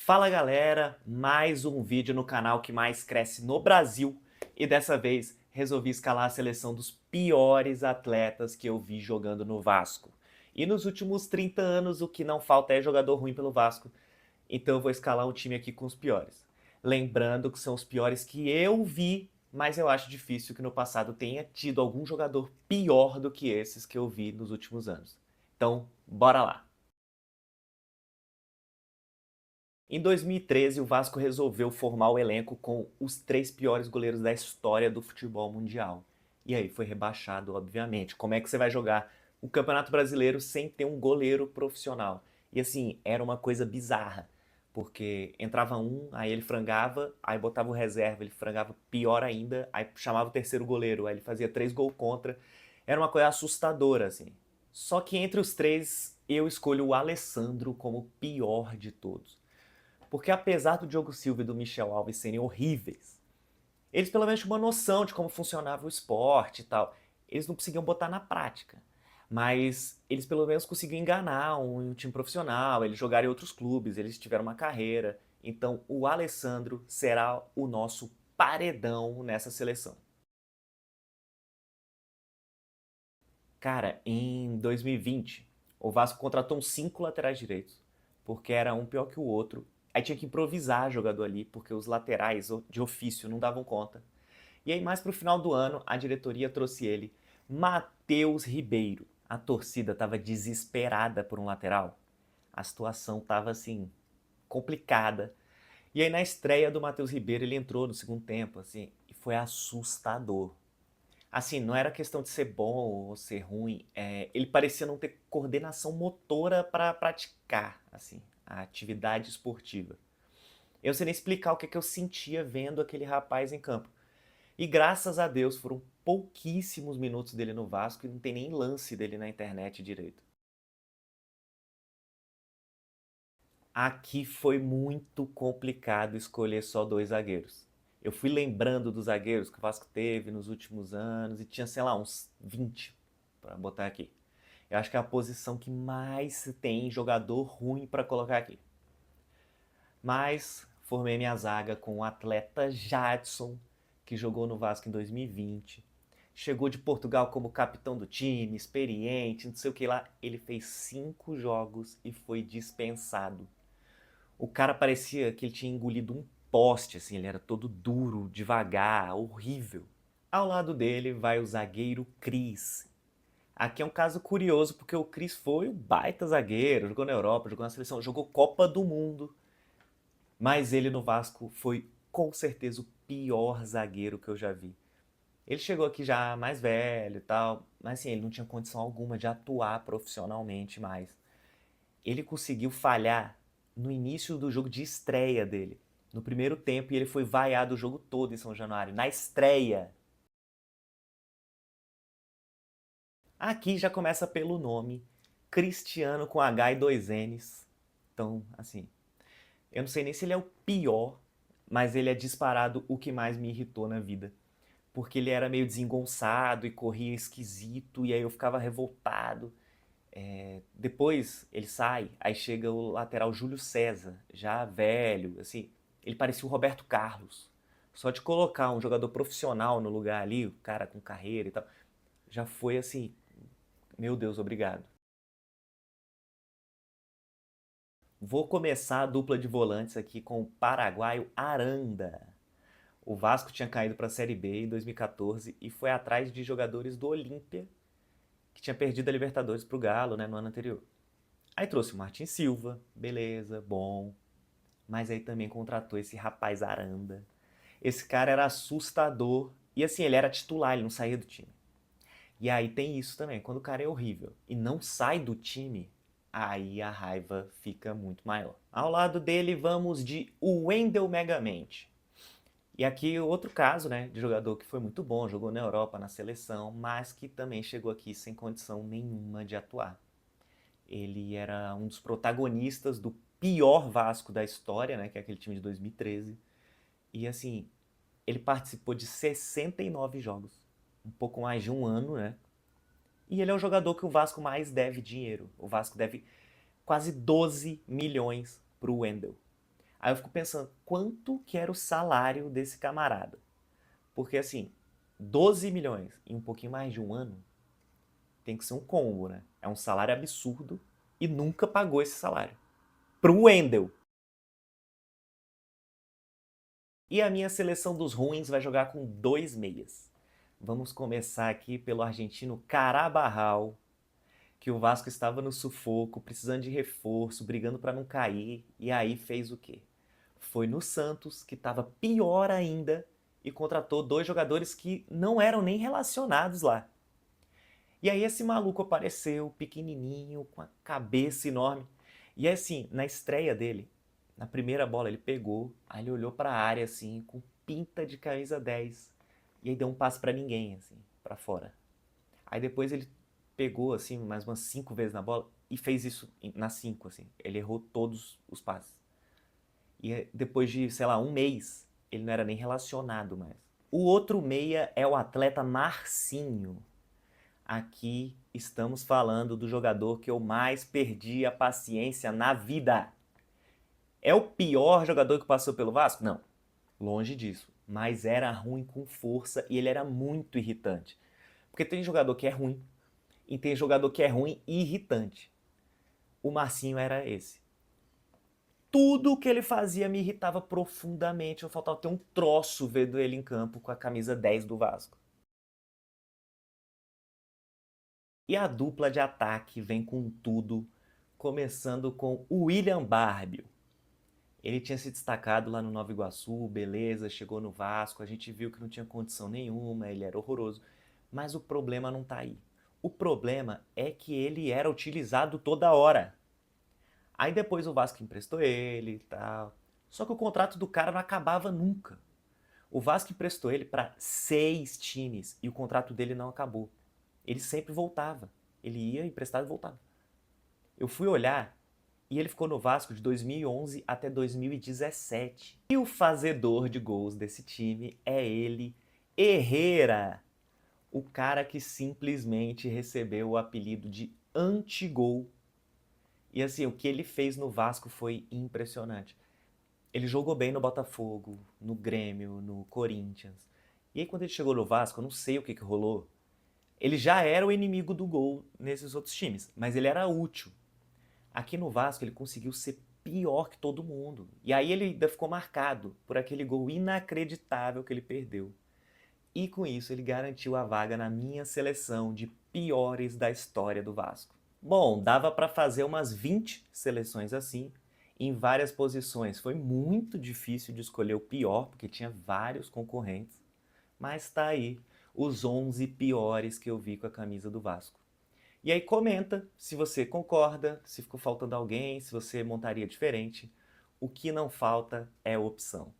Fala galera, mais um vídeo no canal que mais cresce no Brasil e dessa vez resolvi escalar a seleção dos piores atletas que eu vi jogando no Vasco. E nos últimos 30 anos o que não falta é jogador ruim pelo Vasco, então eu vou escalar um time aqui com os piores. Lembrando que são os piores que eu vi, mas eu acho difícil que no passado tenha tido algum jogador pior do que esses que eu vi nos últimos anos. Então, bora lá! Em 2013, o Vasco resolveu formar o elenco com os 3 piores goleiros da história do futebol mundial. E aí foi rebaixado, obviamente. Como é que você vai jogar o Campeonato Brasileiro sem ter um goleiro profissional? E assim, era uma coisa bizarra, porque entrava um, aí ele frangava, aí botava o reserva, ele frangava pior ainda, aí chamava o terceiro goleiro, aí ele fazia 3 gols contra. Era uma coisa assustadora, assim. Só que entre os 3, eu escolho o Alessandro como o pior de todos. Porque apesar do Diogo Silva e do Michel Alves serem horríveis, eles pelo menos tinham uma noção de como funcionava o esporte e tal. Eles não conseguiam botar na prática. Mas eles pelo menos conseguiam enganar um time profissional, eles jogaram em outros clubes, eles tiveram uma carreira. Então o Alessandro será o nosso paredão nessa seleção. Cara, em 2020, o Vasco contratou uns 5 laterais direitos, porque era um pior que o outro. Aí tinha que improvisar jogador ali, porque os laterais de ofício não davam conta. E aí, mais pro final do ano, a diretoria trouxe ele, Matheus Ribeiro. A torcida estava desesperada por um lateral. A situação estava assim, complicada. E aí, na estreia do Matheus Ribeiro, ele entrou no segundo tempo, assim, e foi assustador. Assim, não era questão de ser bom ou ser ruim, ele parecia não ter coordenação motora para praticar, assim, a atividade esportiva. Eu não sei nem explicar o que eu sentia vendo aquele rapaz em campo. E graças a Deus foram pouquíssimos minutos dele no Vasco e não tem nem lance dele na internet direito. Aqui foi muito complicado escolher só 2 zagueiros. Eu fui lembrando dos zagueiros que o Vasco teve nos últimos anos e tinha, sei lá, uns 20 para botar aqui. Eu acho que é a posição que mais se tem jogador ruim para colocar aqui. Mas formei minha zaga com o atleta Jadson, que jogou no Vasco em 2020. Chegou de Portugal como capitão do time, experiente, não sei o que lá. Ele fez 5 jogos e foi dispensado. O cara parecia que ele tinha engolido um poste, assim, ele era todo duro, devagar, horrível. Ao lado dele vai o zagueiro Cris. Aqui é um caso curioso porque o Cris foi um baita zagueiro, jogou na Europa, jogou na seleção, jogou Copa do Mundo. Mas ele no Vasco foi com certeza o pior zagueiro que eu já vi. Ele chegou aqui já mais velho e tal, mas assim, ele não tinha condição alguma de atuar profissionalmente mais. Ele conseguiu falhar no início do jogo de estreia dele, no primeiro tempo, e ele foi vaiado o jogo todo em São Januário, na estreia. Aqui já começa pelo nome, Cristiano com H e 2 N's. Então, assim, eu não sei nem se ele é o pior, mas ele é disparado o que mais me irritou na vida. Porque ele era meio desengonçado e corria esquisito, e aí eu ficava revoltado. Depois ele sai, aí chega o lateral Júlio César, já velho, assim, ele parecia o Roberto Carlos. Só de colocar um jogador profissional no lugar ali, o cara com carreira e tal, já foi assim, meu Deus, obrigado. Vou começar a dupla de volantes aqui com o paraguaio Aranda. O Vasco tinha caído para a Série B em 2014 e foi atrás de jogadores do Olímpia, que tinha perdido a Libertadores para o Galo, né, no ano anterior. Aí trouxe o Martin Silva, beleza, bom. Mas aí também contratou esse rapaz Aranda. Esse cara era assustador. E assim, ele era titular, ele não saía do time. E aí tem isso também, quando o cara é horrível e não sai do time, aí a raiva fica muito maior. Ao lado dele vamos de Wendel Megamente. E aqui outro caso, né, de jogador que foi muito bom, jogou na Europa, na seleção, mas que também chegou aqui sem condição nenhuma de atuar. Ele era um dos protagonistas do pior Vasco da história, né, que é aquele time de 2013. E assim, ele participou de 69 jogos, um pouco mais de um ano, né? E ele é o jogador que o Vasco mais deve dinheiro. O Vasco deve quase 12 milhões pro Wendel. Aí eu fico pensando, quanto que era o salário desse camarada? Porque assim, 12 milhões em um pouquinho mais de um ano tem que ser um combo, né? É um salário absurdo e nunca pagou esse salário. Pro Wendel. E a minha seleção dos ruins vai jogar com 2 meias. Vamos começar aqui pelo argentino Carabarral, que o Vasco estava no sufoco, precisando de reforço, brigando para não cair, e aí fez o quê? Foi no Santos, que estava pior ainda, e contratou 2 jogadores que não eram nem relacionados lá. E aí esse maluco apareceu, pequenininho, com a cabeça enorme. E assim, na estreia dele, na primeira bola ele pegou, aí ele olhou para a área assim, com pinta de camisa 10. E aí deu um passe para ninguém, assim, para fora. Aí depois ele pegou assim mais umas 5 vezes na bola e fez isso nas 5, assim. Ele errou todos os passes. E depois de, sei lá, um mês, ele não era nem relacionado mais. O outro meia é o atleta Marcinho. Aqui estamos falando do jogador que eu mais perdi a paciência na vida. É o pior jogador que passou pelo Vasco? Não, longe disso. Mas era ruim com força e ele era muito irritante. Porque tem jogador que é ruim e tem jogador que é ruim e irritante. O Marcinho era esse. Tudo que ele fazia me irritava profundamente. Eu faltava ter um troço vendo ele em campo com a camisa 10 do Vasco. E a dupla de ataque vem com tudo, começando com o William Barbio. Ele tinha se destacado lá no Nova Iguaçu, beleza, chegou no Vasco, a gente viu que não tinha condição nenhuma, ele era horroroso. Mas o problema não tá aí. O problema é que ele era utilizado toda hora. Aí depois o Vasco emprestou ele e tal. Só que o contrato do cara não acabava nunca. O Vasco emprestou ele para 6 times e o contrato dele não acabou. Ele sempre voltava. Ele ia emprestado e voltava. Eu fui olhar e ele ficou no Vasco de 2011 até 2017. E o fazedor de gols desse time é ele, Herrera, o cara que simplesmente recebeu o apelido de anti-gol. E assim, o que ele fez no Vasco foi impressionante. Ele jogou bem no Botafogo, no Grêmio, no Corinthians. E aí quando ele chegou no Vasco, eu não sei o que rolou. Ele já era o inimigo do gol nesses outros times, mas ele era útil. Aqui no Vasco ele conseguiu ser pior que todo mundo. E aí ele ainda ficou marcado por aquele gol inacreditável que ele perdeu. E com isso ele garantiu a vaga na minha seleção de piores da história do Vasco. Bom, dava para fazer umas 20 seleções assim, em várias posições. Foi muito difícil de escolher o pior, porque tinha vários concorrentes. Mas tá aí os 11 piores que eu vi com a camisa do Vasco. E aí comenta se você concorda, se ficou faltando alguém, se você montaria diferente. O que não falta é opção.